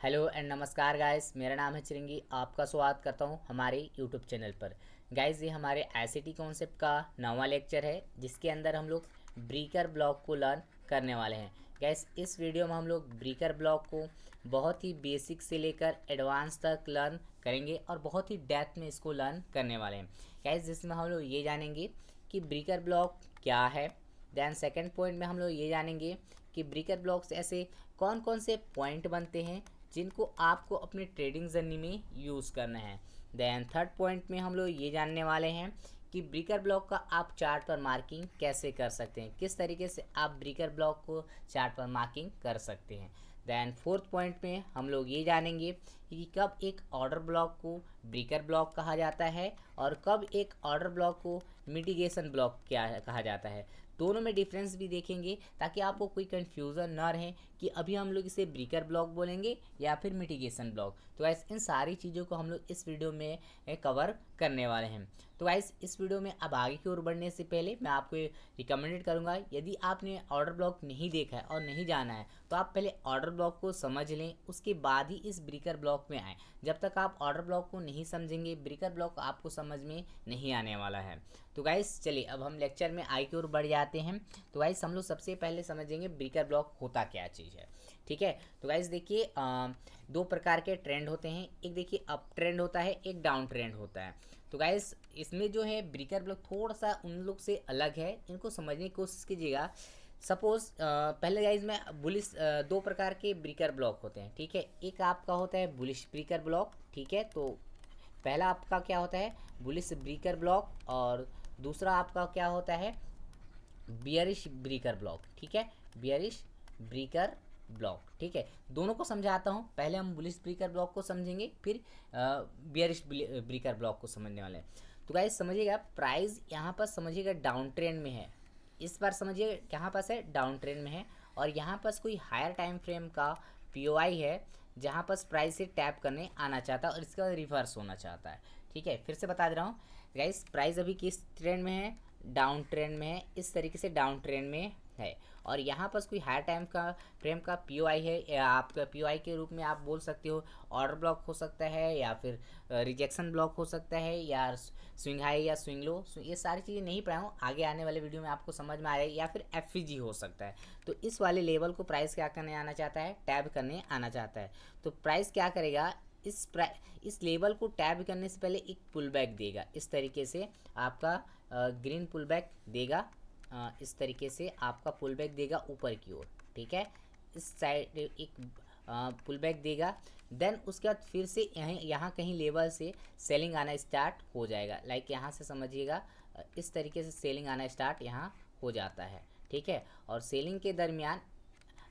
Hello and नमस्कार guys, मेरा नाम है चिरंगी। आपका स्वागत करता हूं हमारे यूट्यूब चैनल पर। गाइस, ये हमारे आईसीटी कॉन्सेप्ट का 9वां लेक्चर है, जिसके अंदर हम लोग ब्रीकर ब्लॉक को लर्न करने वाले हैं। गाइस, इस वीडियो में हम लोग ब्रीकर ब्लॉक को बहुत ही बेसिक से लेकर एडवांस तक लर्न करेंगे और बहुत ही डेप्थ में इसको लर्न करने वाले हैं। गाइस, जिसमें हम लोग ये जानेंगे कि ब्रीकर ब्लॉक क्या है। देन सेकेंड पॉइंट में हम लोग ये जानेंगे कि ब्रीकर ब्लॉक से ऐसे कौन कौन से पॉइंट बनते हैं जिनको आपको अपने ट्रेडिंग जर्नी में यूज़ करना है। देन थर्ड पॉइंट में हम लोग ये जानने वाले हैं कि ब्रीकर ब्लॉक का आप चार्ट पर मार्किंग कैसे कर सकते हैं, किस तरीके से आप ब्रीकर ब्लॉक को चार्ट पर मार्किंग कर सकते हैं। देन फोर्थ पॉइंट में हम लोग ये जानेंगे कि कब एक ऑर्डर ब्लॉक को ब्रीकर ब्लॉक कहा जाता है और कब एक ऑर्डर ब्लॉक को मिटिगेशन ब्लॉक क्या कहा जाता है। दोनों में डिफरेंस भी देखेंगे ताकि आपको कोई कन्फ्यूज़न ना रहे कि अभी हम लोग इसे ब्रीकर ब्लॉक बोलेंगे या फिर मिटिगेशन ब्लॉक। तो गाइस, इन सारी चीज़ों को हम लोग इस वीडियो में कवर करने वाले हैं। तो गाइस, इस वीडियो में अब आगे की ओर बढ़ने से पहले मैं आपको रिकमेंडेड करूंगा, यदि आपने ऑर्डर ब्लॉक नहीं देखा है और नहीं जाना है तो आप पहले ऑर्डर ब्लॉक को समझ लें, उसके बाद ही इस ब्रीकर ब्लॉक में आएँ। जब तक आप ऑर्डर ब्लॉक को नहीं समझेंगे, ब्रीकर ब्लॉक आपको समझ में नहीं आने वाला है। तो गाइस, चलिए अब हम लेक्चर में आगे की ओर बढ़ जाते हैं। तो गाइस, हम लोग सबसे पहले समझेंगे ब्रीकर ब्लॉक होता क्या चीज़ है। ठीक है, तो गाइस देखिए, दो प्रकार के ट्रेंड होते हैं। एक देखिए अप ट्रेंड होता है, एक डाउन ट्रेंड होता है। तो गाइस, इसमें जो है ब्रीकर ब्लॉक थोड़ा सा उन लोग से अलग है, इनको समझने की कोशिश कीजिएगा। सपोज पहले गाइज मैं बुलिश, दो प्रकार के ब्रीकर ब्लॉक होते हैं। ठीक है, एक आपका होता है बुलिश ब्रीकर ब्लॉक। ठीक है, तो पहला आपका क्या होता है, बुलिश ब्रीकर ब्लॉक, और दूसरा आपका क्या होता है, बियरिश ब्रीकर ब्लॉक। ठीक है, बियरिश ब्रीकर ब्लॉक। ठीक है, दोनों को समझाता हूँ। पहले हम बुलिश ब्रीकर ब्लॉक को समझेंगे, फिर बियरिश ब्रीकर ब्लॉक को समझने वाले हैं। तो गाइस समझिएगा, प्राइस यहाँ पर समझिएगा डाउन ट्रेंड में है। इस बार समझिए कहाँ पास है, डाउन ट्रेंड में है, और यहाँ पास कोई हायर टाइम फ्रेम का पीओआई है जहाँ पास प्राइस से टैप करने आना चाहता है और इसका रिवर्स होना चाहता है। ठीक है, फिर से बता दे रहा हूँ गाइस, प्राइस अभी किस ट्रेंड में है, डाउन ट्रेंड में है। इस तरीके से डाउन ट्रेंड में है, और यहाँ पर कोई हायर टाइम का फ्रेम का पीओआई है, या आपका पीओआई के रूप में आप बोल सकते हो ऑर्डर ब्लॉक हो सकता है, या फिर रिजेक्शन ब्लॉक हो सकता है, या स्विंग हाई या स्विंग लो। ये सारी चीज़ें नहीं पढ़ाया हूँ, आगे आने वाले वीडियो में आपको समझ में आ रहा है। या फिर एफवीजी हो सकता है। तो इस वाले लेवल को प्राइस क्या करने आना चाहता है, टैब करने आना चाहता है। तो प्राइस क्या करेगा, इस लेवल को टैब करने से पहले एक पुल बैक देगा। इस तरीके से आपका ग्रीन पुल बैक देगा, इस तरीके से आपका पुल बैक देगा ऊपर की ओर। ठीक है, इस साइड एक पुल बैक देगा। देन उसके बाद फिर से यहाँ कहीं लेवल से सेलिंग आना स्टार्ट हो जाएगा। लाइक यहाँ से समझिएगा, इस तरीके से सेलिंग आना स्टार्ट यहाँ हो जाता है। ठीक है, और सेलिंग के दरमियान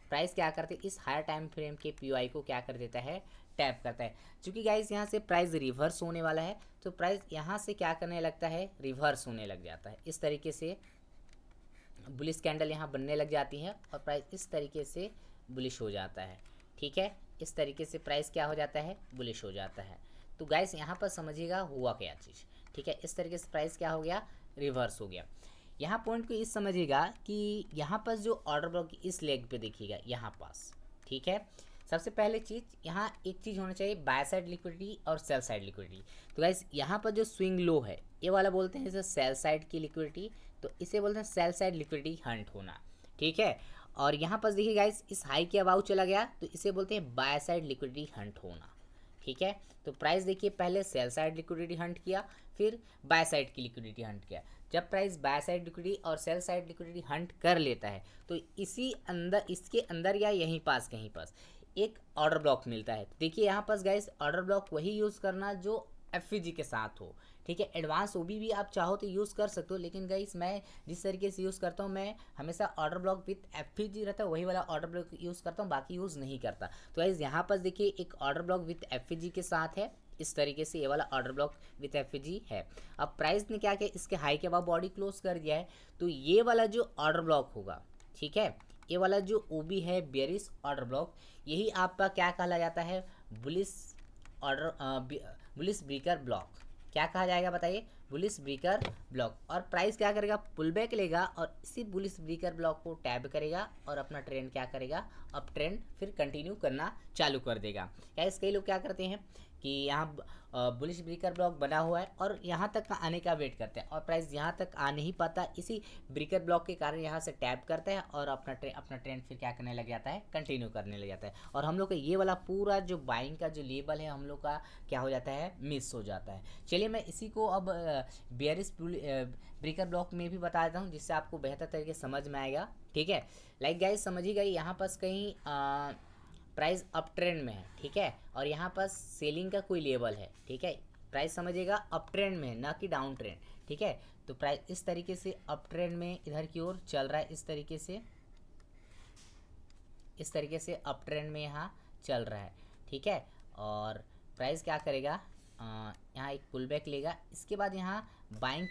प्राइस क्या करते हैं, इस हायर टाइम फ्रेम के पीओआई को क्या कर देता है, टैप करता है। क्योंकि गाइस यहाँ से प्राइस रिवर्स होने वाला है, तो प्राइस यहाँ से क्या करने लगता है, रिवर्स होने लग जाता है। इस तरीके से बुलिश कैंडल यहाँ बनने लग जाती है और प्राइस इस तरीके से बुलिश हो जाता है। ठीक है, इस तरीके से प्राइस क्या हो जाता है, बुलिश हो जाता है। तो गाइस यहाँ पर समझिएगा हुआ क्या चीज़। ठीक है, इस तरीके से प्राइस क्या हो गया, रिवर्स हो गया। यहाँ पॉइंट को इस समझिएगा कि यहाँ पर जो ऑर्डर ब्लॉक इस लेग पे देखिएगा यहाँ पास। ठीक है, सबसे पहले चीज़ यहाँ एक चीज़ होना चाहिए, बाय साइड लिक्विडिटी और सेल साइड लिक्विडिटी। तो गाइस यहाँ पर जो स्विंग लो है, ये वाला बोलते हैं इसे सेल साइड की लिक्विडिटी, तो इसे बोलते हैं सेल साइड लिक्विडिटी हंट होना। ठीक है, और यहाँ पर देखिए गाइस, इस हाई के अबाउ चला गया तो इसे बोलते हैं बाय साइड लिक्विडिटी हंट होना। ठीक है, तो प्राइस देखिए पहले सेल साइड लिक्विडिटी हंट किया, फिर बाय साइड की लिक्विडिटी हंट किया। जब प्राइस बाय साइड लिक्विडिटी और सेल साइड लिक्विडिटी हंट कर लेता है तो इसी अंदर, इसके अंदर या यहीं पास कहीं पास एक ऑर्डर ब्लॉक मिलता है। देखिए यहाँ पास गाइस, ऑर्डर ब्लॉक वही यूज़ करना जो एफवीजी के साथ हो। ठीक है, एडवांस ओबी भी आप चाहो तो यूज़ कर सकते हो, लेकिन गाइस मैं जिस तरीके से यूज़ करता हूँ, मैं हमेशा ऑर्डर ब्लॉक विथ एफवीजी रहता है, वही वाला ऑर्डर ब्लॉक यूज़ करता हूँ, बाकी यूज़ नहीं करता। तो गाइस यहाँ पर देखिए एक ऑर्डर ब्लॉक विथ एफवीजी के साथ है, इस तरीके से ये वाला ऑर्डर ब्लॉक विथ एफवीजी है। अब प्राइस ने क्या किया, इसके हाई के बाद बॉडी क्लोज कर दिया है, तो ये वाला जो ऑर्डर ब्लॉक होगा, ठीक है, ये वाला जो ओबी है बेरिश ऑर्डर ब्लॉक, यही आपका क्या कहा जाता है, bullish order bullish Breaker block. क्या कहा जाएगा बताइए, बुलिश ब्रीकर ब्लॉक। और प्राइस क्या करेगा, पुल बैक लेगा और इसी बुलिश ब्रीकर ब्लॉक को टैब करेगा और अपना ट्रेंड क्या करेगा, अप ट्रेंड फिर कंटिन्यू करना चालू कर देगा। गाइस कई लोग क्या करते हैं कि यहाँ बुलिश ब्रेकर ब्लॉक बना हुआ है और यहाँ तक का आने का वेट करते हैं और प्राइस यहाँ तक आ नहीं पाता, इसी ब्रेकर ब्लॉक के कारण यहाँ से टैप करता है और अपना ट्रेंड फिर क्या करने लग जाता है, कंटिन्यू करने लग जाता है और हम लोग का ये वाला पूरा जो बाइंग का जो लेवल है हम लोग का क्या हो जाता है, मिस हो जाता है। चलिए मैं इसी को अब बेयरिश ब्रेकर ब्लॉक में भी बता देता हूँ जिससे आपको बेहतर तरीके समझ में आएगा। ठीक है, लाइक गाइस समझिएगा यहाँ पास कहीं प्राइस अप ट्रेंड में है, ठीक है, और यहाँ पर सेलिंग का कोई लेवल है, ठीक है, प्राइस समझिएगा अप ट्रेंड में है ना कि डाउन ट्रेंड, ठीक है। तो प्राइस इस तरीके से अप ट्रेंड में इधर की ओर चल रहा है, इस तरीके से अप ट्रेंड में यहाँ चल रहा है, ठीक है। और प्राइस क्या करेगा, यहाँ एक पुल बैक लेगा, इसके बाद यहाँ बाइंग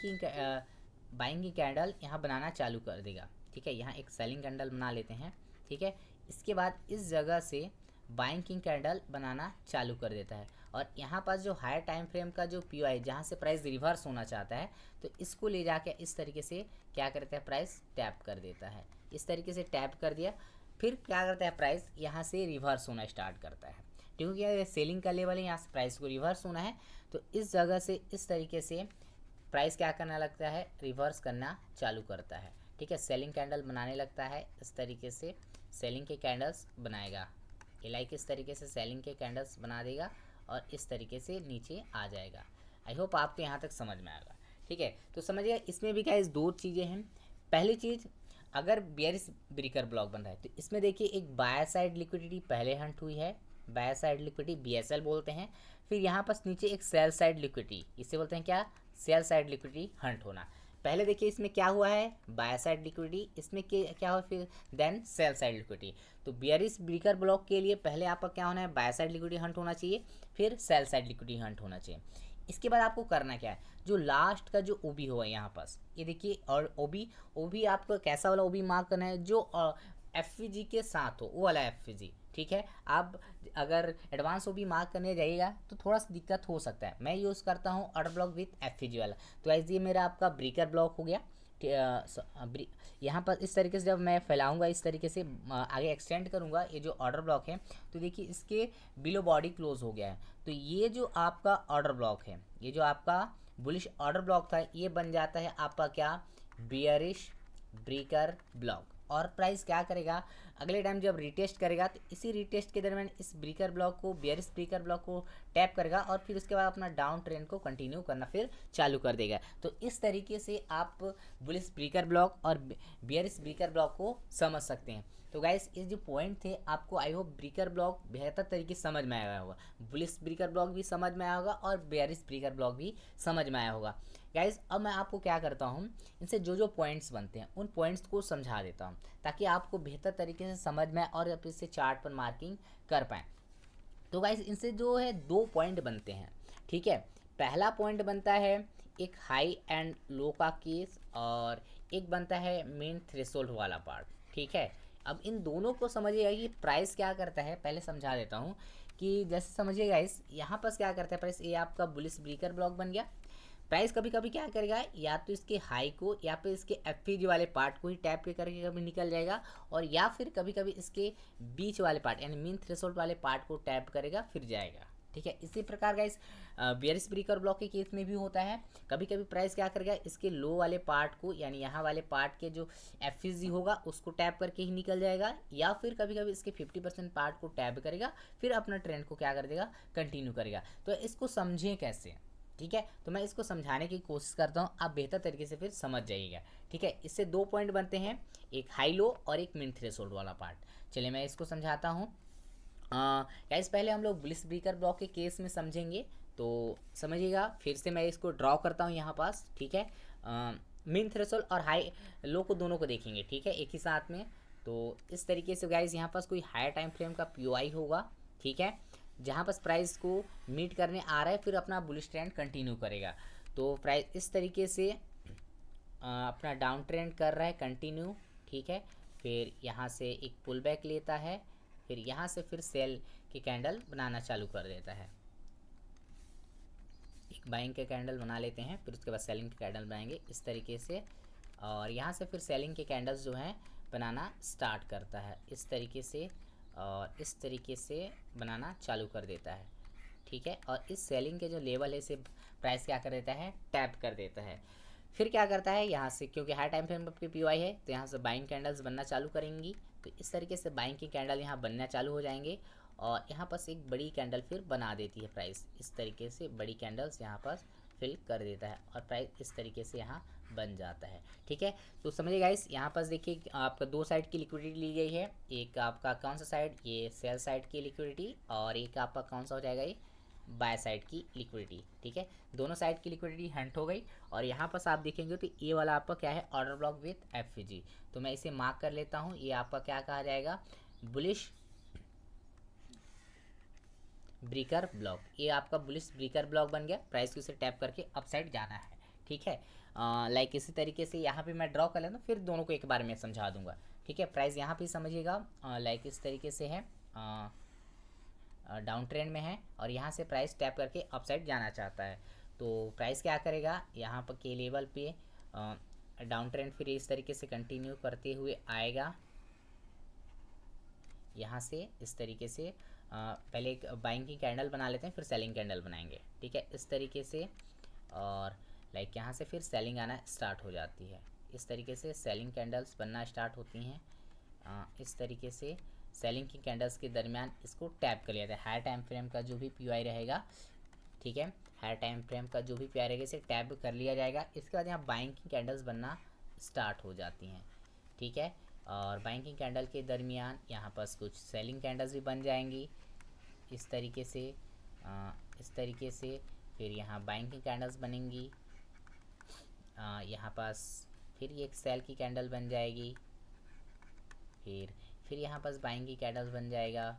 की कैंडल यहाँ बनाना चालू कर देगा, ठीक है। यहाँ एक सेलिंग कैंडल बना लेते हैं, ठीक है। इसके बाद इस जगह से बाइंग की कैंडल बनाना चालू कर देता है और यहाँ पास जो हायर टाइम फ्रेम का जो पी आई जहाँ से प्राइस रिवर्स होना चाहता है तो इसको ले जाके इस तरीके से क्या करता है, प्राइस टैप कर देता है, इस तरीके से टैप कर दिया, फिर क्या करता है, प्राइस यहाँ से रिवर्स होना स्टार्ट करता है, क्योंकि ये सेलिंग का लेवल है, यहाँ से प्राइस को रिवर्स होना है। तो इस जगह से इस तरीके से प्राइस क्या करना लगता है, रिवर्स करना चालू करता है, ठीक है। सेलिंग कैंडल बनाने लगता है, इस तरीके से सेलिंग के कैंडल्स बनाएगा, ये लाइक इस तरीके से सेलिंग के कैंडल्स बना देगा और इस तरीके से नीचे आ जाएगा। आई होप आपको यहाँ तक समझ में आएगा, ठीक है। तो समझिए इसमें भी गाइस दो चीज़ें हैं। पहली चीज़, अगर बेयरिश ब्रेकर ब्लॉक बन रहा है तो इसमें देखिए एक बायर साइड लिक्विडिटी पहले हंट हुई है, बायर साइड लिक्विडिटी BSL बोलते हैं। फिर यहाँ पास नीचे एक सेल साइड लिक्विडिटी, इसे बोलते हैं क्या, सेल साइड लिक्विडिटी हंट होना। पहले देखिए इसमें क्या हुआ है, बायर साइड लिक्विडिटी, इसमें क्या हुआ फिर देन सेल साइड लिक्विडिटी। तो बेयरिश ब्रेकर ब्लॉक के लिए पहले आपका क्या होना है, बायर साइड लिक्विडिटी हंट होना चाहिए, फिर सेल साइड लिक्विडिटी हंट होना चाहिए। इसके बाद आपको करना क्या है, जो लास्ट का जो ओबी होगा यहाँ पास, ये देखिए, और ओबी आपको कैसा वाला ओबी मार्क करना है, जो FVG के साथ हो वो वाला FVG, ठीक है। आप अगर एडवांस ओबी मार्क करने जाइएगा तो थोड़ा सा दिक्कत हो सकता है। मैं यूज़ करता हूँ ऑर्डर ब्लॉक विथ FVG वाला। तो ऐसे ये मेरा आपका ब्रेकर ब्लॉक हो गया। यहाँ पर इस तरीके से जब मैं फैलाऊंगा, इस तरीके से आगे एक्सटेंड करूँगा ये जो ऑर्डर ब्लॉक है, तो देखिए इसके बिलो बॉडी क्लोज हो गया है। तो ये जो आपका ऑर्डर ब्लॉक है, ये जो आपका बुलिश ऑर्डर ब्लॉक था, ये बन जाता है आपका क्या, बेयरिश ब्रेकर ब्लॉक। और प्राइस क्या करेगा, अगले टाइम जब रिटेस्ट करेगा तो इसी रिटेस्ट के दरमियान इस ब्रेकर ब्लॉक को, बेयरिश ब्रेकर ब्लॉक को टैप करेगा और फिर उसके बाद अपना डाउन ट्रेंड को कंटिन्यू करना फिर चालू कर देगा। तो इस तरीके से आप बुलिश ब्रेकर ब्लॉक और बेयरिश ब्रेकर ब्लॉक को समझ सकते हैं। तो गाइस ये जो पॉइंट थे आपको आई होप ब्रेकर ब्लॉक बेहतर तरीके से समझ में आया होगा, बुलिश ब्रेकर ब्लॉक भी समझ में आया होगा और बेयरिश ब्रेकर ब्लॉक भी समझ में आया होगा। गाइस अब मैं आपको क्या करता हूँ, इनसे जो जो पॉइंट्स बनते हैं उन पॉइंट्स को समझा देता हूँ ताकि आपको बेहतर तरीके से समझ में आए और आप इससे चार्ट पर मार्किंग कर पाएँ। तो गाइस इनसे जो है दो पॉइंट बनते हैं, ठीक है। पहला पॉइंट बनता है एक हाई एंड लो का केस और एक बनता है मेन थ्रेशोल्ड वाला पार्ट, ठीक है। अब इन दोनों को समझिएगा कि प्राइस क्या करता है, पहले समझा देता हूँ कि जैसे समझिएगा इस यहाँ पर क्या करता है प्राइस, ये आपका बुलिश ब्रेकर ब्लॉक बन गया। प्राइस कभी कभी क्या करेगा, या तो इसके हाई को या फिर इसके FVG वाले पार्ट को ही टैप के करके कभी निकल जाएगा, और या फिर कभी कभी इसके बीच वाले पार्ट यानी मीन थ्रेशोल्ड वाले पार्ट को टैप करेगा फिर जाएगा, ठीक है। इसी प्रकार गाइस बेयरिश ब्रेकर ब्लॉक के केस में भी होता है, कभी कभी प्राइस क्या करेगा, इसके लो वाले पार्ट को यानी यहाँ वाले पार्ट के जो FVG होगा उसको टैप करके ही निकल जाएगा, या फिर कभी कभी इसके 50% पार्ट को टैप करेगा फिर अपना ट्रेंड को क्या कर देगा, कंटिन्यू करेगा। तो इसको समझें कैसे, ठीक है। तो मैं इसको समझाने की कोशिश करता हूँ, आप बेहतर तरीके से फिर समझ जाइएगा, ठीक है। इससे दो पॉइंट बनते हैं, एक हाई लो और एक मिन थ्रेशोल्ड वाला पार्ट। चलिए मैं इसको समझाता हूँ। गाइस पहले हम लोग बुलिश ब्रेकर ब्लॉक के केस में समझेंगे, तो समझिएगा। फिर से मैं इसको ड्रॉ करता हूँ यहाँ पास, ठीक है। मिन थ्रेशोल्ड और हाई लो को दोनों को देखेंगे, ठीक है, एक ही साथ में। तो इस तरीके से गाइस यहाँ पास कोई हायर टाइम फ्रेम का POI होगा, ठीक है, जहाँ पास प्राइस को मीट करने आ रहा है फिर अपना बुलिश ट्रेंड कंटिन्यू करेगा। तो प्राइस इस तरीके से अपना डाउन ट्रेंड कर रहा है कंटिन्यू, ठीक है। फिर यहाँ से एक पुल बैक लेता है, फिर यहाँ से फिर सेल की कैंडल बनाना चालू कर देता है। एक बाइंग के कैंडल बना लेते हैं, फिर उसके बाद सेलिंग के कैंडल बनाएंगे इस तरीके से, और यहाँ से फिर सेलिंग के कैंडल्स जो हैं बनाना स्टार्ट करता है इस तरीके से। और इस तरीके से बनाना चालू कर देता है, ठीक है। और इस सेलिंग के जो लेवल है इसे प्राइस क्या कर देता है, टैप कर देता है। फिर क्या करता है यहाँ से, क्योंकि हाई टाइम फ्रेम पे पीओआई है तो यहाँ से बाइंग कैंडल्स बनना चालू करेंगी। तो इस तरीके से बाइंग की कैंडल यहाँ बनना चालू हो जाएंगे और यहाँ पर एक बड़ी कैंडल फिर बना देती है प्राइस। इस तरीके से बड़ी कैंडल्स यहाँ पर फिल कर देता है और प्राइस इस तरीके से यहाँ बन जाता है, ठीक है। तो समझिए गाइस, यहाँ पर देखिए आपका दो साइड की लिक्विडिटी ली गई है। एक आपका कौन सा साइड, ये सेल साइड की लिक्विडिटी, और एक आपका कौन सा हो जाएगा, ये बाय साइड की लिक्विडिटी, ठीक है। दोनों साइड की लिक्विडिटी हंट हो गई। और यहाँ पर आप देखेंगे तो ये वाला आपका क्या है, ऑर्डर ब्लॉक विथ एफवीजी। तो मैं इसे मार्क कर लेता हूँ, ये आपका क्या कहा जाएगा, बुलिश ब्रेकर ब्लॉक। ये आपका बुलिश ब्रेकर ब्लॉक बन गया। प्राइस को इसे टैप करके अपसाइड जाना है, ठीक है। लाइक इसी तरीके से यहाँ पे मैं ड्रॉ कर लेता हूँ, फिर दोनों को एक बार में समझा दूंगा, ठीक है। प्राइस यहाँ पे समझिएगा लाइक इस तरीके से है, डाउन ट्रेंड में है और यहाँ से प्राइस टैप करके अपसाइड जाना चाहता है। तो प्राइस क्या करेगा, यहाँ पर के लेवल पे डाउन ट्रेंड फिर इस तरीके से कंटिन्यू करते हुए आएगा। यहाँ से इस तरीके से पहले एक बाइंग की कैंडल बना लेते हैं, फिर सेलिंग कैंडल बनाएंगे, ठीक है, इस तरीके से। और लाइक यहाँ से फिर सेलिंग आना स्टार्ट हो जाती है। इस तरीके से सेलिंग कैंडल्स बनना स्टार्ट होती हैं। इस तरीके से सेलिंग की कैंडल्स के दरमियान इसको टैप कर लिया जाता है। हाई टाइम फ्रेम का जो भी पीओआई रहेगा, ठीक है, हाई टाइम फ्रेम का जो भी पीओआई रहेगा इसे टैप कर लिया जाएगा। इसके बाद यहाँ बाइंग की कैंडल्स बनना स्टार्ट हो जाती हैं, ठीक है। और बाइंग की कैंडल के दरमियान यहाँ पर कुछ सेलिंग कैंडल्स भी बन जाएंगी इस तरीके से, इस तरीके से। फिर यहाँ बाइंग की कैंडल्स बनेंगी, यहाँ पास फिर ये एक सेल की कैंडल बन जाएगी, फिर यहाँ पास बाइंग की कैंडल्स बन जाएगा।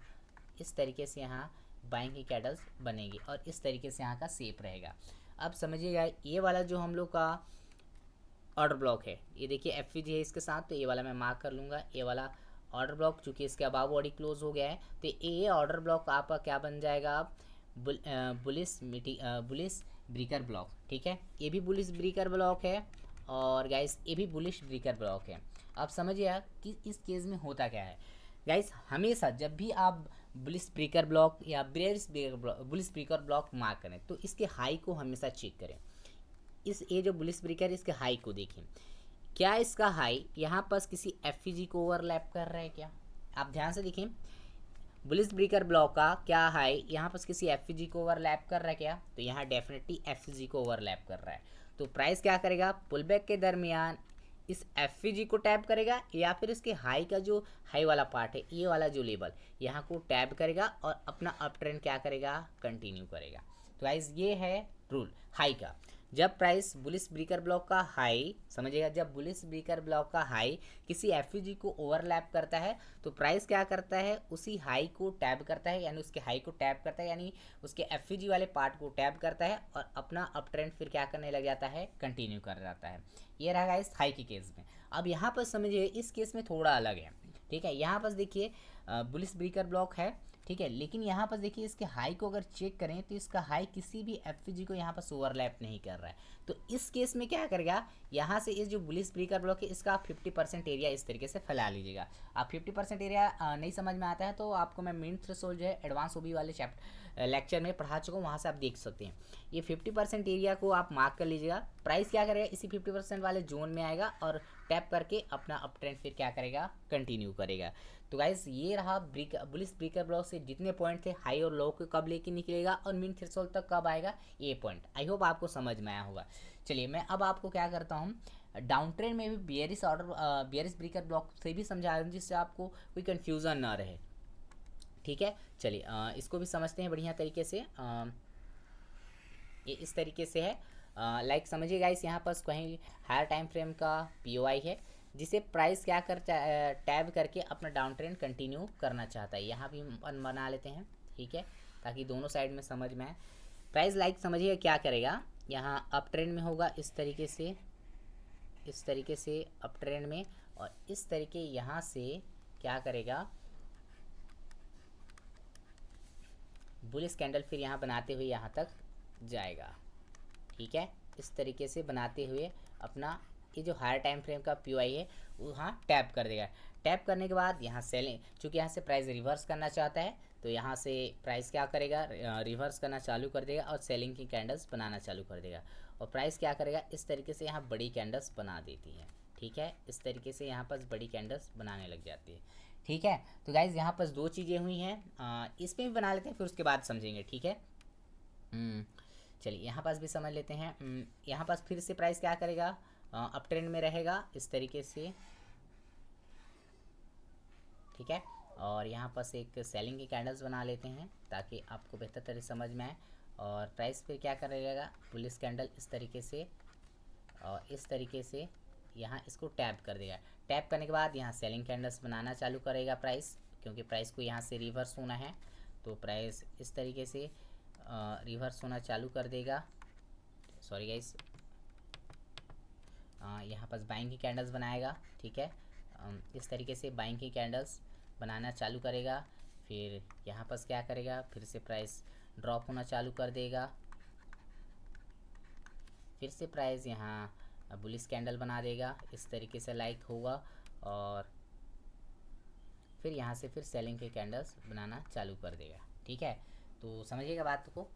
इस तरीके से यहाँ बाइंग की कैंडल्स बनेगी और इस तरीके से यहाँ का शेप रहेगा। अब समझिएगा ये वाला जो हम लोग का ऑर्डर ब्लॉक है, ये देखिए एफवीजी है इसके साथ, तो ये वाला मैं मार्क कर लूँगा। ये वाला ऑर्डर ब्लॉक चूँकि इसके अबाव बॉडी क्लोज हो गया है तो ये ऑर्डर ब्लॉक आपका क्या बन जाएगा, बुलिश ब्रेकर ब्लॉक, ठीक है। ये भी बुलिश ब्रेकर ब्लॉक है और गाइस ये भी बुलिश ब्रेकर ब्लॉक है। अब समझिए कि इस केस में होता क्या है गाइस, हमेशा जब भी आप बुलिश ब्रेकर ब्लॉक या बुलिश ब्रेकर ब्लॉक मार्क करें तो इसके हाई को हमेशा चेक करें। इस ये जो बुलिश ब्रेकर इसके हाई को देखें, क्या इसका हाई यहाँ पर किसी एफवीजी को ओवरलैप कर रहा है क्या। आप ध्यान से देखें, बुलिश ब्रेकर ब्लॉक का क्या हाई यहाँ पर किसी एफवीजी को ओवरलैप कर रहा है क्या, तो यहाँ डेफिनेटली एफवीजी को ओवरलैप कर रहा है। तो प्राइस क्या करेगा, पुल बैक के दरमियान इस एफवीजी को टैप करेगा या फिर इसके हाई का जो हाई वाला पार्ट है ये वाला जो लेवल यहाँ को टैप करेगा और अपना अप ट्रेंड क्या करेगा, कंटिन्यू करेगा। तो गाइस ये है रूल हाई का। जब प्राइस बुलिश ब्रेकर ब्लॉक का हाई, समझिएगा, जब बुलिश ब्रेकर ब्लॉक का हाई किसी एफवीजी को ओवरलैप करता है तो प्राइस क्या करता है, उसी हाई को टैप करता है, यानी उसके हाई को टैप करता है, यानी उसके एफवीजी वाले पार्ट को टैप करता है और अपना अप ट्रेंड फिर क्या करने लग जाता है, कंटिन्यू कर जाता है। ये रहा इस हाई के केस में। अब यहाँ पर समझिए इस केस में थोड़ा अलग है, ठीक है। यहाँ पर देखिए बुलिश ब्रेकर ब्लॉक है, ठीक है, लेकिन यहाँ पर देखिए इसके हाई को अगर चेक करें तो इसका हाई किसी भी एफवीजी को यहाँ पर ओवरलैप नहीं कर रहा है। तो इस केस में क्या करेगा, यहाँ से इस जो बुलिश ब्रेकर ब्लॉक है इसका आप 50% एरिया इस तरीके से फैला लीजिएगा। आप 50% एरिया नहीं समझ में आता है तो आपको मैं मिड थ्रेशोल्ड जो है एडवांस ओबी वाले लेक्चर में पढ़ा चुका हूँ, वहाँ से आप देख सकते हैं। ये 50% एरिया को आप मार्क कर लीजिएगा। प्राइस क्या करेगा, इसी 50% वाले जोन में आएगा और टैप करके अपना अप ट्रेंड फिर क्या करेगा, कंटिन्यू करेगा। तो गाइस ये रहा बुलिश ब्रेकर ब्लॉक से जितने पॉइंट थे हाई और लो को कब लेके निकलेगा और मिड थ्रेशोल्ड तक कब आएगा, ये पॉइंट आई होप आपको समझ में आया होगा। चलिए मैं अब आपको क्या करता हूँ, डाउन ट्रेंड में भी बियरिश ब्रेकर ब्लॉक से भी समझा दूँ जिससे आपको कोई कन्फ्यूज़न ना रहे, ठीक है। चलिए इसको भी समझते हैं बढ़िया तरीके से। ये इस तरीके से है, लाइक समझिए गाइस, यहाँ पर कहीं हायर टाइम फ्रेम का पीओआई है जिसे प्राइस क्या कर टैब करके अपना डाउन ट्रेंड कंटिन्यू करना चाहता है। यहाँ भी बना लेते हैं, ठीक है, ताकि दोनों साइड में समझ में आए। प्राइस लाइक समझिए क्या करेगा, यहाँ अप ट्रेंड में होगा इस तरीके से अप ट्रेंड में, और इस तरीके यहाँ से क्या करेगा, बुलिश कैंडल फिर यहाँ बनाते हुए यहाँ तक जाएगा, ठीक है, इस तरीके से बनाते हुए अपना ये जो हायर टाइम फ्रेम का पीओआई है वहाँ टैप कर देगा। टैप करने के बाद यहाँ सेलिंग, चूँकि यहाँ से प्राइस रिवर्स करना चाहता है तो यहाँ से प्राइस क्या करेगा, रिवर्स करना चालू कर देगा और सेलिंग की कैंडल्स बनाना चालू कर देगा। और प्राइस क्या करेगा, इस तरीके से यहाँ बड़ी कैंडल्स बना देती है। ठीक है, इस तरीके से यहाँ पर बड़ी कैंडल्स बनाने लग जाती है। ठीक है, तो गाइज़ यहाँ पर दो चीज़ें हुई हैं, इसमें भी बना लेते हैं, फिर उसके बाद समझेंगे। ठीक है, चलिए यहाँ पास भी समझ लेते हैं। यहाँ पास फिर से प्राइस क्या करेगा, अप ट्रेंड में रहेगा इस तरीके से। ठीक है, और यहाँ पास एक सेलिंग की कैंडल्स बना लेते हैं ताकि आपको बेहतर तरह समझ में आए। और प्राइस फिर क्या करेगा, पुलिस कैंडल इस तरीके से और इस तरीके से यहाँ इसको टैप कर देगा। टैप करने के बाद यहाँ सेलिंग कैंडल्स बनाना चालू करेगा प्राइस, क्योंकि प्राइस को यहाँ से रिवर्स होना है तो प्राइस इस तरीके से रिवर्स होना चालू कर देगा। सॉरी गाइस, यहाँ पर बाइंग की कैंडल्स बनाएगा। ठीक है, इस तरीके से बाइंग की कैंडल्स बनाना चालू करेगा। फिर यहाँ पर क्या करेगा, फिर से प्राइस ड्रॉप होना चालू कर देगा। फिर से प्राइस यहाँ बुलिश कैंडल बना देगा, इस तरीके से लाइक होगा। और फिर यहाँ से फिर सेलिंग के कैंडल्स बनाना चालू कर देगा। ठीक है, तो समझिएगा बात को,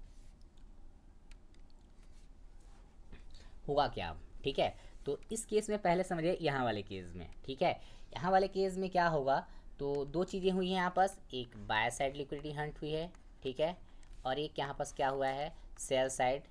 होगा क्या अब। ठीक है, तो इस केस में पहले समझिए यहाँ वाले केस में। ठीक है, यहाँ वाले केस में क्या होगा, तो दो चीज़ें हुई हैं यहाँ पास, एक बाय साइड लिक्विडिटी हंट हुई है। ठीक है, और एक यहाँ पास क्या हुआ है, सेल साइड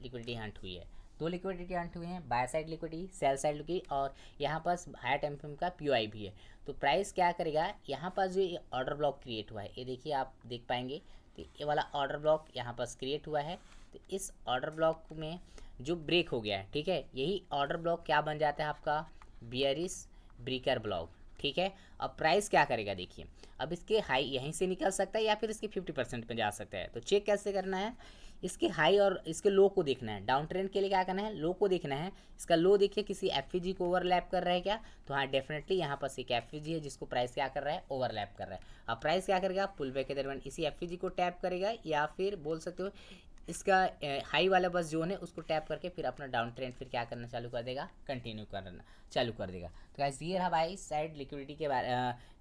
लिक्विडिटी हंट हुई है। दो लिक्विडिटी हंट हुए हैं, by side liquidity, sell side liquidity, और यहाँ पास हायर टाइम फ्रेम का पीओआई भी है। तो प्राइस क्या करेगा, यहाँ पास जो ये ऑर्डर ब्लॉक क्रिएट हुआ है, ये देखिए आप देख पाएंगे, तो ये वाला ऑर्डर ब्लॉक यहाँ पास क्रिएट हुआ है। तो इस ऑर्डर ब्लॉक में जो ब्रेक हो गया है, ठीक है, यही ऑर्डर ब्लॉक क्या बन जाता है आपका, बियरिश ब्रेकर ब्लॉक। ठीक है, अब प्राइस क्या करेगा, देखिए अब इसके हाई यहीं से निकल सकता है या फिर इसके 50% पे जा सकता है। तो चेक कैसे करना है, इसके हाई और इसके लो को देखना है। डाउन ट्रेंड के लिए क्या करना है, लो को देखना है। इसका लो देखिए किसी एफईजी को ओवरलैप कर रहा है क्या, तो हाँ डेफिनेटली यहाँ पर एक एफईजी है जिसको प्राइस क्या कर रहा है, ओवरलैप कर रहा है। अब प्राइस क्या करेगा, पुल बैक के दरमियान इसी एफईजी को टैप करेगा, या फिर बोल सकते हो इसका हाई वाला बस जोन है उसको टैप करके फिर अपना डाउन ट्रेंड फिर क्या करना चालू कर देगा, कंटिन्यू करना चालू कर देगा। तो गाइस ये रहा बाई साइड लिक्विडिटी के बारे,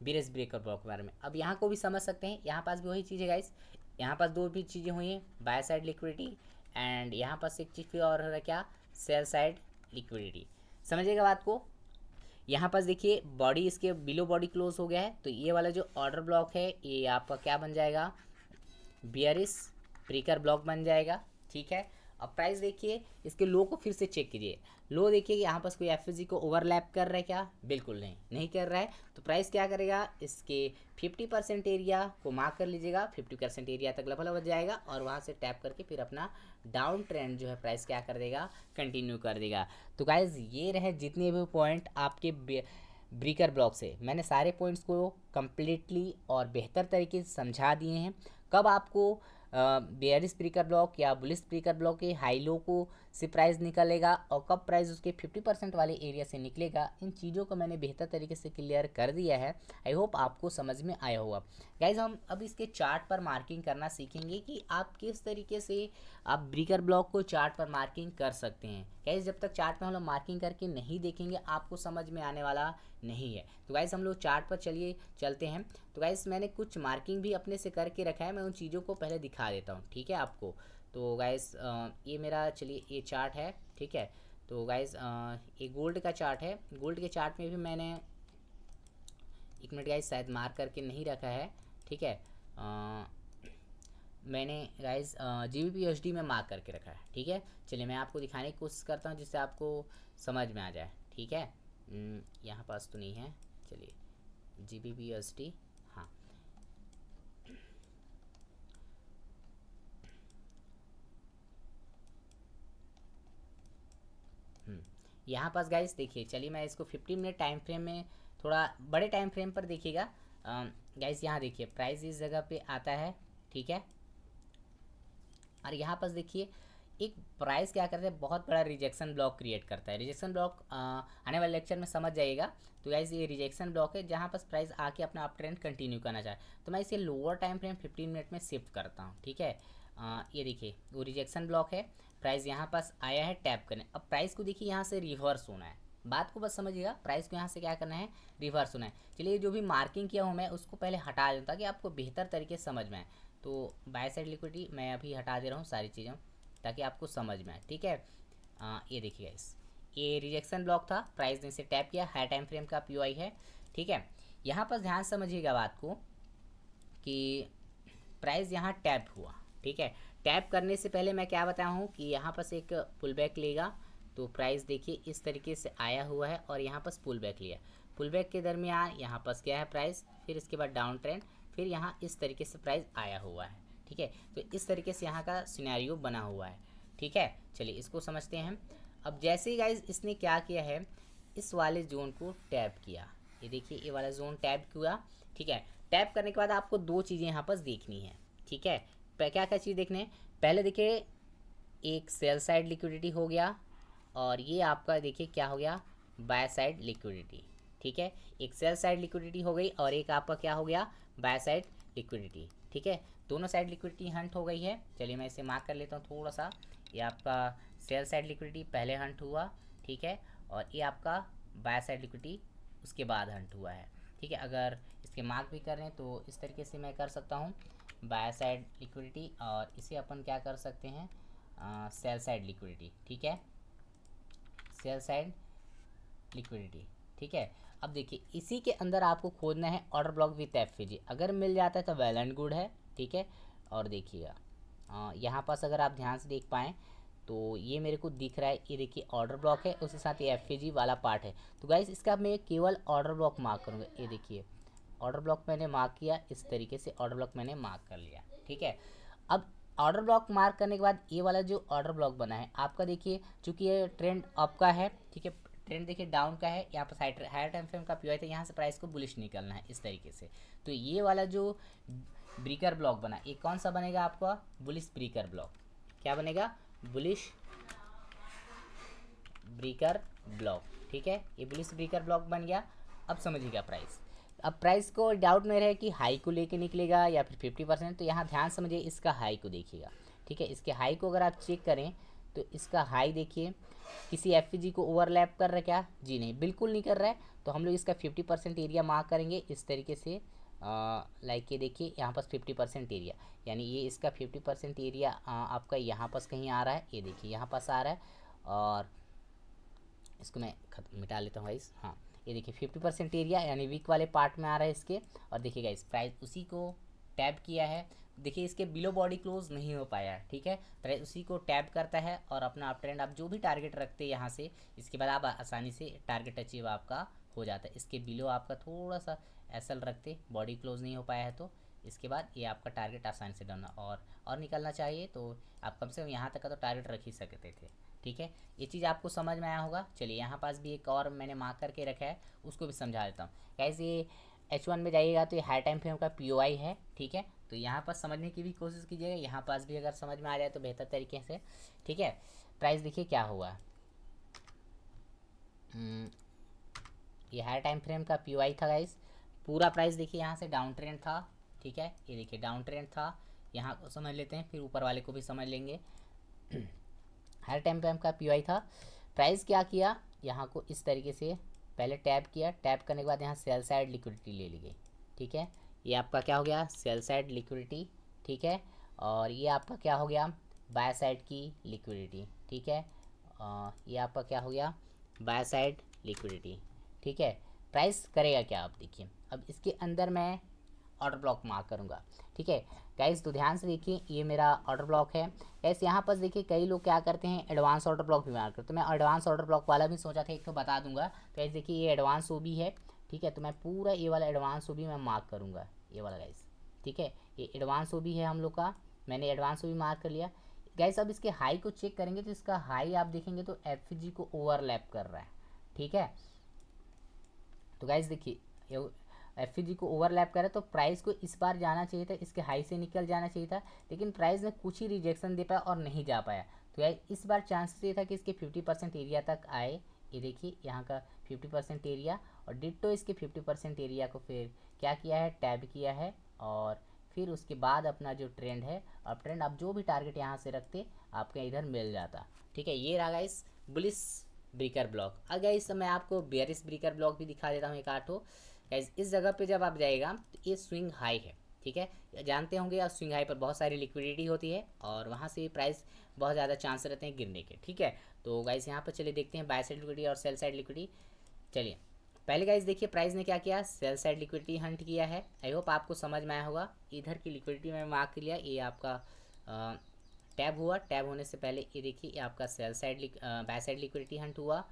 बियरिश ब्रेकर ब्लॉक के बारे में। अब यहाँ को भी समझ सकते हैं, यहाँ पास भी वही चीज़ है गाइस, यहाँ पास दो भी चीज़ें हुई हैं, बाय साइड लिक्विडिटी एंड यहाँ पास एक चीज़ फिर और है क्या, सेल साइड लिक्विडिटी। समझिएगा बात को। यहाँ पास देखिए बॉडी इसके बिलो बॉडी क्लोज हो गया है, तो ये वाला जो ऑर्डर ब्लॉक है ये आपका क्या बन जाएगा, बियरिश ब्रेकर ब्लॉक बन जाएगा। ठीक है, अब प्राइस देखिए इसके लो को फिर से चेक कीजिए। लो देखिए यहाँ पर कोई एफईजी को ओवरलैप कर रहा है क्या, बिल्कुल नहीं कर रहा है। तो प्राइस क्या करेगा, इसके 50% एरिया को मार्क कर लीजिएगा, 50% एरिया तक लगभग जाएगा और वहाँ से टैप करके फिर अपना डाउन ट्रेंड जो है प्राइस क्या कर देगा, कंटिन्यू कर देगा। तो गाइज ये रहे जितने भी पॉइंट आपके ब्रेकर ब्लॉक से, मैंने सारे पॉइंट्स को कम्प्लीटली और बेहतर तरीके से समझा दिए हैं। कब आपको बेयरिश ब्रेकर ब्लॉक या बुलिश ब्रेकर ब्लॉक के हाई लो को से प्राइस निकलेगा और कब प्राइस उसके 50% वाले एरिया से निकलेगा, इन चीज़ों को मैंने बेहतर तरीके से क्लियर कर दिया है। आई होप आपको समझ में आया होगा। गाइज हम अब इसके चार्ट पर मार्किंग करना सीखेंगे कि आप किस तरीके से आप ब्रेकर ब्लॉक को चार्ट पर मार्किंग कर सकते हैं। गाइज जब तक चार्ट में हम लोग मार्किंग करके नहीं देखेंगे आपको समझ में आने वाला नहीं है। तो गाइज हम लोग चार्ट पर चलते हैं। तो गाइज मैंने कुछ मार्किंग भी अपने से करके रखा है, मैं उन चीज़ों को पहले दिखा देता हूँ, ठीक है आपको। तो गाइज ये मेरा चलिए ये चार्ट है, ठीक है। तो गाइज ये गोल्ड का चार्ट है, गोल्ड के चार्ट में भी मैंने एक मिनट गाइज शायद मार्क करके नहीं रखा है, ठीक है। मैंने गाइज GBP/USD में मार्क करके रखा है, ठीक है। चलिए मैं आपको दिखाने की कोशिश करता हूँ जिससे आपको समझ में आ जाए, ठीक है। यहाँ पास तो नहीं है, चलिए GBP/USD, हाँ यहाँ पास गाइस देखिए, चलिए मैं इसको 15 मिनट टाइम फ्रेम में, थोड़ा बड़े टाइम फ्रेम पर देखिएगा गाइस। यहाँ देखिए प्राइस इस जगह पे आता है, ठीक है। और यहाँ पास देखिए एक प्राइस क्या करता है, बहुत बड़ा रिजेक्शन ब्लॉक क्रिएट करता है। रिजेक्शन ब्लॉक आने वाले लेक्चर में समझ जाइएगा। तो गाइस ये रिजेक्शन ब्लॉक है जहाँ पास प्राइस आके अपना अप ट्रेंड कंटिन्यू करना चाहे, तो मैं इसे लोअर टाइम फ्रेम 15 मिनट में शिफ्ट करता हूँ, ठीक है। ये देखिए वो रिजेक्शन ब्लॉक है, प्राइस यहाँ पास आया है टैप करने। अब प्राइस को देखिए यहाँ से रिवर्स होना है, बात को बस समझिएगा। प्राइस को यहाँ से क्या करना है, रिवर्स होना है। चलिए जो भी मार्किंग किया हूँ मैं उसको पहले हटा दूँ ताकि आपको बेहतर तरीके से समझ में आए। तो बाय साइड लिक्विडिटी मैं अभी हटा दे रहा हूँ सारी चीज़ों, ताकि आपको समझ में आए। ठीक है, ये देखिएगा इस ये रिजेक्शन ब्लॉक था, प्राइस ने इसे टैप किया, हाई टाइम फ्रेम का पीओआई है। ठीक है, यहाँ पर ध्यान समझिएगा बात को कि प्राइस यहाँ टैप हुआ। ठीक है, टैप करने से पहले मैं क्या बताया हूँ कि यहाँ पर एक पुल बैक लेगा। तो प्राइस देखिए इस तरीके से आया हुआ है और यहाँ पर पुल बैक लिया। पुल बैक के दरमियान यहाँ पर क्या है प्राइस, फिर इसके बाद डाउन ट्रेंड, फिर यहाँ इस तरीके से प्राइस आया हुआ है। ठीक है, तो इस तरीके से यहाँ का सिनेरियो बना हुआ है। ठीक है, चलिए इसको समझते हैं। अब जैसे ही गाइज इसने क्या किया है, इस वाले जोन को टैप किया, ये देखिए ये वाला जोन टैप किया। ठीक है, टैप करने के बाद आपको दो चीज़ें यहाँ पर देखनी है। ठीक है, क्या क्या चीज़ देखने हैं, पहले देखिए एक सेल साइड लिक्विडिटी हो गया और ये आपका देखिए क्या हो गया, बाय साइड लिक्विडिटी। ठीक है, एक सेल साइड लिक्विडिटी हो गई और एक आपका क्या हो गया, बाय साइड लिक्विडिटी। ठीक है, दोनों साइड लिक्विडिटी हंट हो गई है। चलिए मैं इसे मार्क कर लेता हूँ थोड़ा सा। ये आपका सेल साइड लिक्विडिटी पहले हंट हुआ। ठीक है, और ये आपका बाय साइड लिक्विडिटी उसके बाद हंट हुआ है। ठीक है, अगर इसके मार्क भी कर रहे हैं तो इस तरीके से मैं कर सकता हूँ, बाय साइड लिक्विडिटी, और इसे अपन क्या कर सकते हैं, सेल साइड लिक्विडिटी। ठीक है, सेल साइड लिक्विडिटी। ठीक है, अब देखिए इसी के अंदर आपको खोजना है ऑर्डर ब्लॉक विथ एफपीजी। अगर मिल जाता है तो वेल एंड गुड है। ठीक है, और देखिएगा यहाँ पास अगर आप ध्यान से देख पाएँ तो ये मेरे को दिख रहा है, ये देखिए ऑर्डर ब्लॉक है, उसके साथ ये एफपीजी वाला पार्ट है। तो गाइस इसका मैं केवल ऑर्डर ब्लॉक मार्क करूँगा। ये देखिए ऑर्डर ब्लॉक मैंने मार्क किया, इस तरीके से ऑर्डर ब्लॉक मैंने मार्क कर लिया। ठीक है, अब ऑर्डर ब्लॉक मार्क करने के बाद ये वाला जो ऑर्डर ब्लॉक बना है आपका, देखिए चूंकि ये ट्रेंड अप का है। ठीक है, ट्रेंड देखिए डाउन का है, यहाँ पर हायर टाइम फ्रेम का पीओआई था, यहाँ से प्राइस को बुलिश निकलना है इस तरीके से। तो ये वाला जो ब्रेकर ब्लॉक बना, ये कौन सा बनेगा आपका, बुलिश ब्रेकर ब्लॉक। क्या बनेगा, बुलिश ब्रेकर ब्लॉक। ठीक है, ये बुलिश ब्रेकर ब्लॉक बन गया। अब समझिएगा प्राइस, अब प्राइस को डाउट में रहे कि हाई को लेके निकलेगा या फिर 50%, तो यहाँ ध्यान समझिए इसका हाई को देखिएगा। ठीक है, इसके हाई को अगर आप चेक करें तो इसका हाई देखिए किसी एफपीजी को ओवरलैप कर रहा है क्या, जी नहीं, बिल्कुल नहीं कर रहा है। तो हम लोग इसका 50% एरिया मार्क करेंगे इस तरीके से, लाइक ये देखिए यहाँ पर 50% एरिया, यानी ये इसका 50% एरिया आपका यहाँ पास कहीं आ रहा है। ये देखिए यहाँ पास आ रहा है, और इसको मैं मिटा लेता हूँ गाइस। हाँ, ये देखिए 50% एरिया यानी वीक वाले पार्ट में आ रहा है इसके। और देखिए गाइस प्राइस उसी को टैप किया है, देखिए इसके बिलो बॉडी क्लोज नहीं हो पाया है। ठीक है, प्राइस उसी को टैप करता है और अपना अप ट्रेंड आप जो भी टारगेट रखते हैं यहाँ से, इसके बाद आप आसानी से टारगेट अचीव आपका हो जाता है। इसके बिलो आपका थोड़ा सा एसएल रखते, बॉडी क्लोज नहीं हो पाया है, तो इसके बाद ये आपका टारगेट आसानी से डाउन और निकलना चाहिए। तो आप कम से कम यहाँ तक का तो टारगेट रख ही सकते थे। ठीक है, ये चीज़ आपको समझ में आया होगा। चलिए यहाँ पास भी एक और मैंने मार्क करके रखा है, उसको भी समझा देता हूँ। गाइस ये H1 में जाइएगा तो ये हाई टाइम फ्रेम का पीओआई है। ठीक है, तो यहाँ पास समझने की भी कोशिश कीजिएगा, यहाँ पास भी अगर समझ में आ जाए तो बेहतर तरीके से। ठीक है, प्राइस देखिए क्या हुआ, ये हाई टाइम फ्रेम का पीओआई था गाइस। पूरा प्राइस देखिए यहाँ से डाउन ट्रेंड था। ठीक है, ये देखिए डाउन ट्रेंड था, यहाँ को समझ लेते हैं, फिर ऊपर वाले को भी समझ लेंगे। हाई टाइम फ्रेम का पीओआई था, प्राइस क्या किया, यहाँ को इस तरीके से पहले टैप किया, टैप करने के बाद यहाँ सेल साइड लिक्विडिटी ले ली गई। ठीक है, ये आपका क्या हो गया, सेल साइड लिक्विडिटी। ठीक है, और ये आपका क्या हो गया, बाय साइड की लिक्विडिटी। ठीक है, ये आपका क्या हो गया, बाय साइड लिक्विडिटी। ठीक है, प्राइस करेगा क्या, आप देखिए अब इसके अंदर मैं ऑर्डर ब्लॉक मार्क करूँगा। ठीक है गाइस, तो ध्यान से देखिए ये मेरा ऑर्डर ब्लॉक है। गाइस यहाँ पर देखिए कई लोग क्या करते हैं, एडवांस ऑर्डर ब्लॉक भी मार्क करते, तो मैं एडवांस ऑर्डर ब्लॉक वाला भी सोचा था एक तो बता दूंगा। तो गाइस देखिए ये एडवांस ओबी है। ठीक है, तो मैं पूरा ये वाला एडवांस ओबी मैं मार्क करूँगा, ये वाला गाइस। ठीक है, ये एडवांस ओबी है हम लोग का, मैंने एडवांस ओबी मार्क कर लिया। गाइस अब इसके हाई को चेक करेंगे तो इसका हाई आप देखेंगे तो एफजी को ओवरलैप कर रहा है। ठीक है, तो गाइस देखिए एफजी को ओवरलैप करे तो प्राइस को इस बार जाना चाहिए था, इसके हाई से निकल जाना चाहिए था, लेकिन प्राइस ने कुछ ही रिजेक्शन दे पाया और नहीं जा पाया। तो यार इस बार चांसेस ये था कि इसके 50% एरिया तक आए। ये देखिए यहाँ का 50% एरिया, और डिट्टो इसके 50% एरिया को फिर क्या किया है, टैब किया है, और फिर उसके बाद अपना जो ट्रेंड है, अब ट्रेंड आप जो भी टारगेट यहाँ से रखते आपके इधर मिल जाता। ठीक है, ये रहा गाइस बुलिश ब्रेकर ब्लॉक। अब गाइस मैं आपको बेयरिश ब्रेकर ब्लॉक भी दिखा देता हूँ एक आठो। गाइस इस जगह पे जब आप जाएगा तो ये स्विंग हाई है, ठीक है, जानते होंगे आप स्विंग हाई पर बहुत सारी लिक्विडिटी होती है और वहाँ से प्राइस बहुत ज़्यादा चांस रहते हैं गिरने के, ठीक है। तो गाइस यहाँ पर चलिए देखते हैं बाय साइड लिक्विडिटी और सेल साइड लिक्विडिटी। चलिए पहले गाइस देखिए प्राइस ने क्या किया, सेल साइड लिक्विडिटी हंट किया है। आई होप आपको समझ में आया होगा। इधर की लिक्विडिटी में मार्क लिया, ये आपका टैब हुआ, टैब होने से पहले ये देखिए ये आपका sell side by side liquidity Hunt हुआ।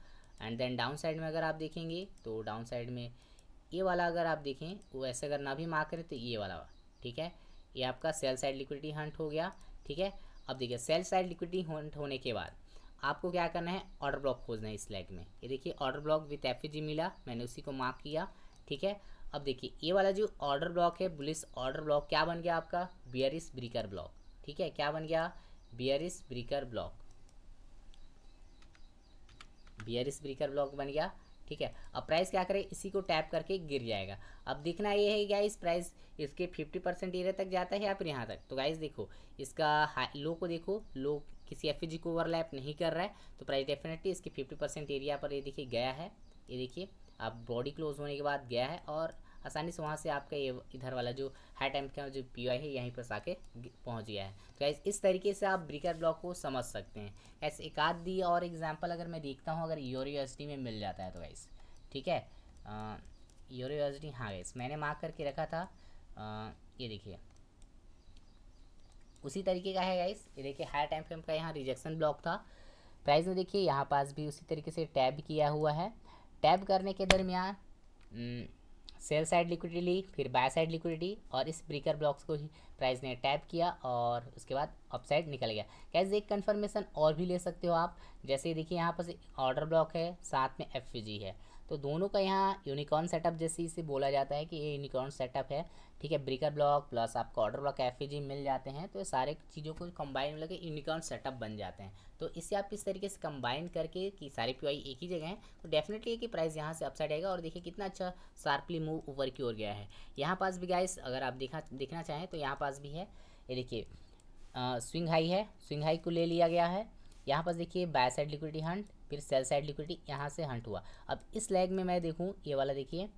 एंड देन डाउन साइड में अगर आप देखेंगे तो डाउन साइड में ये वाला अगर आप देखें वो ऐसे अगर ना भी मार्क करें तो ये वाला, ठीक है, ये आपका सेल साइड लिक्विडिटी हंट हो गया, ठीक है। अब देखिए सेल साइड लिक्विडिटी हंट होने के बाद आपको क्या करना है, ऑर्डर ब्लॉक खोजना है इस लेग में। ये देखिए ऑर्डर ब्लॉक विथ एफजी मिला, मैंने उसी को मार्क किया, ठीक है। अब देखिए ये वाला जो ऑर्डर ब्लॉक है बुलिश ऑर्डर ब्लॉक क्या बन गया आपका, बेयरिश ब्रेकर ब्लॉक, ठीक है, क्या बन गया, bearish breaker block, bearish breaker block बन गया, ठीक है। अब प्राइस क्या करे, इसी को टैप करके गिर जाएगा। अब देखना ये है गाइस प्राइस इसके 50% एरिया तक जाता है या फिर यहाँ तक। तो गाइस देखो इसका लो को देखो, लो किसी एफजी को ओवरलैप नहीं कर रहा है, तो प्राइस डेफिनेटली इसके 50% एरिया पर ये देखिए गया है। ये देखिए अब बॉडी क्लोज होने के बाद गया है और आसानी से वहाँ से आपका ये इधर वाला जो हाई टाइम का जो पीआई है यहीं पर आके पहुँच गया है। तो गाइस इस तरीके से आप ब्रेकर ब्लॉक को समझ सकते हैं। ऐसे एक आध दी और एग्जांपल अगर मैं देखता हूँ, अगर यूरो यूएसडी में मिल जाता है तो गाइस, ठीक है, यूरो यूएसडी, हाँ गाइस मैंने मार्क करके रखा था, ये देखिए उसी तरीके का है गाइस। ये देखिए हाई टाइम फ्रेम का यहाँ रिजेक्शन ब्लॉक था, प्राइस में देखिए यहाँ पास भी उसी तरीके से टैब किया हुआ है। टैब करने के दरमियान सेल साइड लिक्विडिटी ली, फिर बाय साइड लिक्विडिटी और इस ब्रेकर ब्लॉक्स को ही प्राइस ने टैप किया और उसके बाद अपसाइड निकल गया। कैसे एक कन्फर्मेशन और भी ले सकते हो आप, जैसे देखिए यहाँ पर ऑर्डर ब्लॉक है साथ में एफजी है, तो दोनों का यहाँ यूनिकॉर्न सेटअप जैसे इसे बोला जाता है कि ये यूनिकॉर्न सेटअप है, ठीक है। ब्रेकर ब्लॉक प्लस आपको ऑर्डर ब्लॉक एफजी मिल जाते हैं, तो ये सारे चीज़ों को कंबाइन मिलकर यूनिकॉर्न सेटअप बन जाते हैं। तो इससे आप इस तरीके से कंबाइन करके कि सारे पीआई एक ही जगह हैं, तो डेफिनेटली कि प्राइस यहाँ से अपसाइड आएगा। और देखिए कितना अच्छा शार्पली मूव ऊपर की ओर गया है। यहाँ पास भी गाइस अगर आप देखना चाहें तो यहाँ पास भी है, ये देखिए स्विंग हाई है, स्विंग हाई को ले लिया गया है। यहाँ पास देखिए बाय साइड लिक्विडिटी हंट, फिर सेल साइड लिक्विडिटी यहाँ से हंट हुआ। अब इस लेग में मैं देखूँ ये वाला देखिए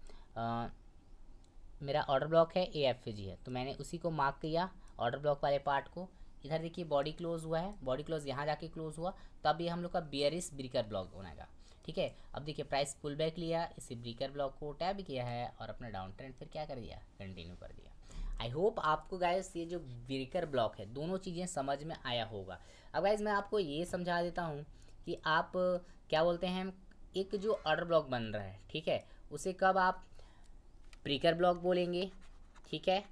मेरा ऑर्डर ब्लॉक है एएफजी है, तो मैंने उसी को मार्क किया ऑर्डर ब्लॉक वाले पार्ट को। इधर देखिए बॉडी क्लोज हुआ है, बॉडी क्लोज यहाँ जाके क्लोज हुआ, तब ये हम लोग का बेयरिश ब्रेकर ब्लॉक बनेगा, ठीक है। अब देखिए प्राइस पुल बैक लिया, इसी ब्रेकर ब्लॉक को टैब किया है और अपना डाउन ट्रेंड फिर क्या कर दिया, कंटिन्यू कर दिया। आई होप आपको गाइस ये जो ब्रेकर ब्लॉक है दोनों चीज़ें समझ में आया होगा। अब गाइस मैं आपको ये समझा देता हूँ कि आप क्या बोलते हैं, एक जो ऑर्डर ब्लॉक बन रहा है, ठीक है, उसे कब आप ब्रेकर ब्लॉक बोलेंगे, ठीक है,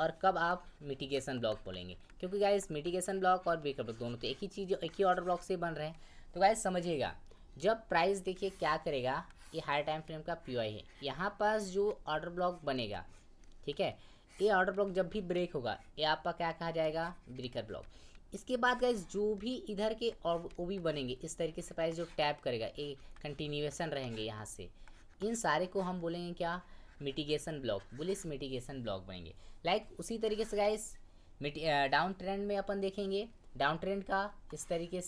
और कब आप मिटिगेशन ब्लॉक बोलेंगे, क्योंकि गाइस मिटिगेशन ब्लॉक और ब्रेकर ब्लॉक दोनों तो एक ही चीज़, एक ही ऑर्डर ब्लॉक से बन रहे हैं। तो गाइस समझिएगा जब प्राइस देखिए क्या करेगा, ये हाई टाइम फ्रेम का पीआई है, यहाँ पास जो ऑर्डर ब्लॉक बनेगा, ठीक है, ये ऑर्डर ब्लॉक जब भी ब्रेक होगा ये आपका क्या कहा जाएगा, ब्रेकर ब्लॉक। इसके बाद गाइस जो भी इधर के और वो भी बनेंगे इस तरीके से प्राइस जो टैप करेगा, ये कंटिन्यूएशन रहेंगे यहाँ से, इन सारे को हम बोलेंगे क्या, mitigation block, bullish mitigation block बनेंगे। लाइक उसी तरीके से गाइस डाउन ट्रेंड में अपन देखेंगे, डाउन ट्रेंड का इस तरीके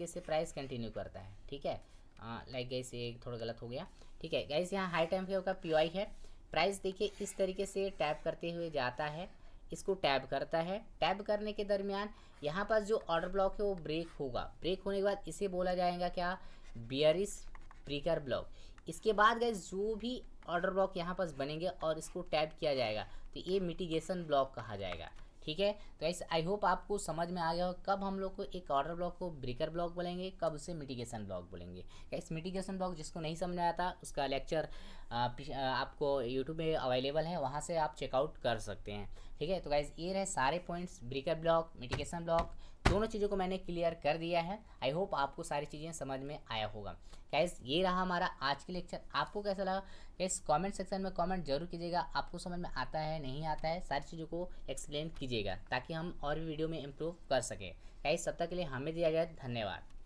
से प्राइस कंटिन्यू करता है, ठीक है। लाइक गाइस ये थोड़ा गलत हो गया, ठीक है। गाइस यहाँ हाई टाइम फ्रेम का पीआई है, प्राइस देखिए इस तरीके से टैप करते हुए जाता है, इसको टैप करता है, टैप करने के दरमियान यहाँ पर जो ऑर्डर ब्लॉक है वो ब्रेक होगा, ब्रेक होने के बाद इसे बोला जाएगा क्या, बेयरिश ब्रेकर ब्लॉक। इसके बाद गाइस जो भी ऑर्डर ब्लॉक यहाँ पास बनेंगे और इसको टैप किया जाएगा तो ये मिटिगेशन ब्लॉक कहा जाएगा, ठीक है। तो गाइस आई होप आपको समझ में आ गया हो कब हम लोग को एक ऑर्डर ब्लॉक को ब्रेकर ब्लॉक बोलेंगे, कब उसे मिटिगेशन ब्लॉक बोलेंगे। गाइस मिटिगेशन ब्लॉक जिसको नहीं समझ में आता उसका लेक्चर आपको यूट्यूब में अवेलेबल है, वहाँ से आप चेकआउट कर सकते हैं, ठीक है। तो गाइस ये रहे सारे points, breaker block, mitigation block, दोनों चीज़ों को मैंने क्लियर कर दिया है। आई होप आपको सारी चीज़ें समझ में आया होगा। गाइस ये रहा हमारा आज के लेक्चर, आपको कैसा लगा गाइस कमेंट सेक्शन में कमेंट जरूर कीजिएगा, आपको समझ में आता है नहीं आता है, सारी चीज़ों को एक्सप्लेन कीजिएगा ताकि हम और भी वीडियो में इम्प्रूव कर सकें। गाइस तब तक के लिए हमें दिया जाए, धन्यवाद।